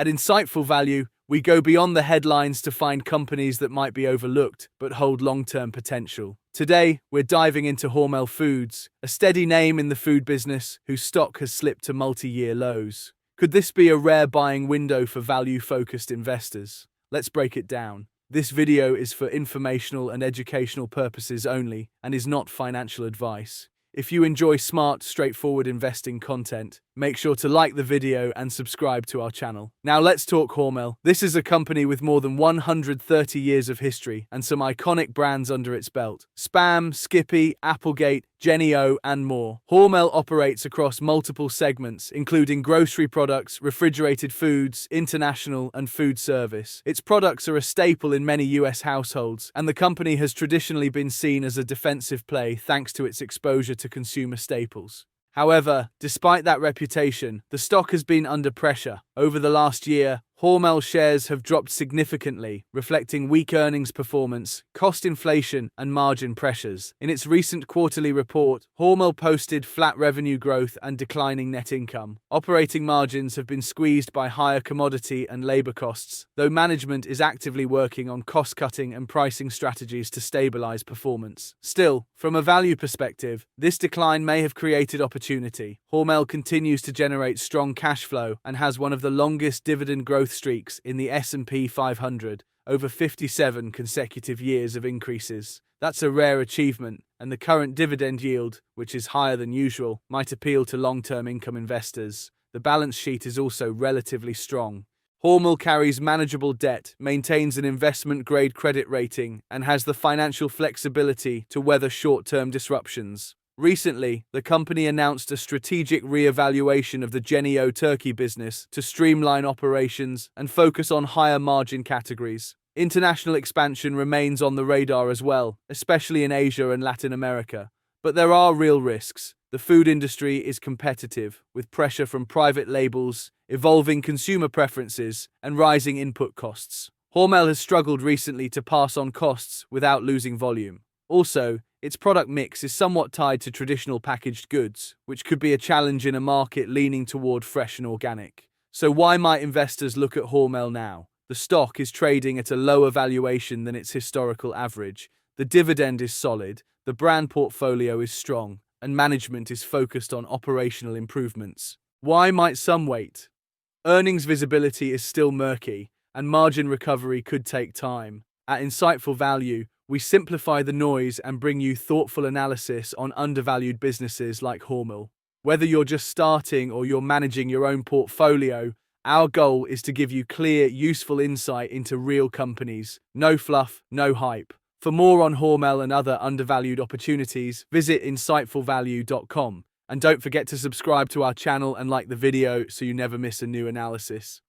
At Insightful Value, we go beyond the headlines to find companies that might be overlooked but hold long-term potential. Today, we're diving into Hormel Foods, a steady name in the food business whose stock has slipped to multi-year lows. Could this be a rare buying window for value-focused investors? Let's break it down. This video is for informational and educational purposes only and is not financial advice. If you enjoy smart, straightforward investing content, make sure to like the video and subscribe to our channel. Now let's talk Hormel. This is a company with more than 130 years of history and some iconic brands under its belt. Spam, Skippy, Applegate, Jennie-O, and more. Hormel operates across multiple segments, including grocery products, refrigerated foods, international, and food service. Its products are a staple in many US households, and the company has traditionally been seen as a defensive play thanks to its exposure to consumer staples. However, despite that reputation, the stock has been under pressure. Over the last year, Hormel shares have dropped significantly, reflecting weak earnings performance, cost inflation, and margin pressures. In its recent quarterly report, Hormel posted flat revenue growth and declining net income. Operating margins have been squeezed by higher commodity and labor costs, though management is actively working on cost-cutting and pricing strategies to stabilize performance. Still, from a value perspective, this decline may have created opportunity. Hormel continues to generate strong cash flow and has one of the longest dividend growth streaks in the S&P 500, over 57 consecutive years of increases. That's a rare achievement, and the current dividend yield, which is higher than usual, might appeal to long-term income investors. The balance sheet is also relatively strong. Hormel carries manageable debt, maintains an investment-grade credit rating, and has the financial flexibility to weather short-term disruptions. Recently, the company announced a strategic re-evaluation of the Jennie-O turkey business to streamline operations and focus on higher margin categories. International expansion remains on the radar as well, especially in Asia and Latin America. But there are real risks. The food industry is competitive, with pressure from private labels, evolving consumer preferences, and rising input costs. Hormel has struggled recently to pass on costs without losing volume. Also, its product mix is somewhat tied to traditional packaged goods, which could be a challenge in a market leaning toward fresh and organic. So why might investors look at Hormel now? The stock is trading at a lower valuation than its historical average. The dividend is solid, the brand portfolio is strong, and management is focused on operational improvements. Why might some wait? Earnings visibility is still murky, and margin recovery could take time. At Insightful Value, we simplify the noise and bring you thoughtful analysis on undervalued businesses like Hormel. Whether you're just starting or you're managing your own portfolio, our goal is to give you clear, useful insight into real companies. No fluff, no hype. For more on Hormel and other undervalued opportunities, visit insightfulvalue.com. And don't forget to subscribe to our channel and like the video so you never miss a new analysis.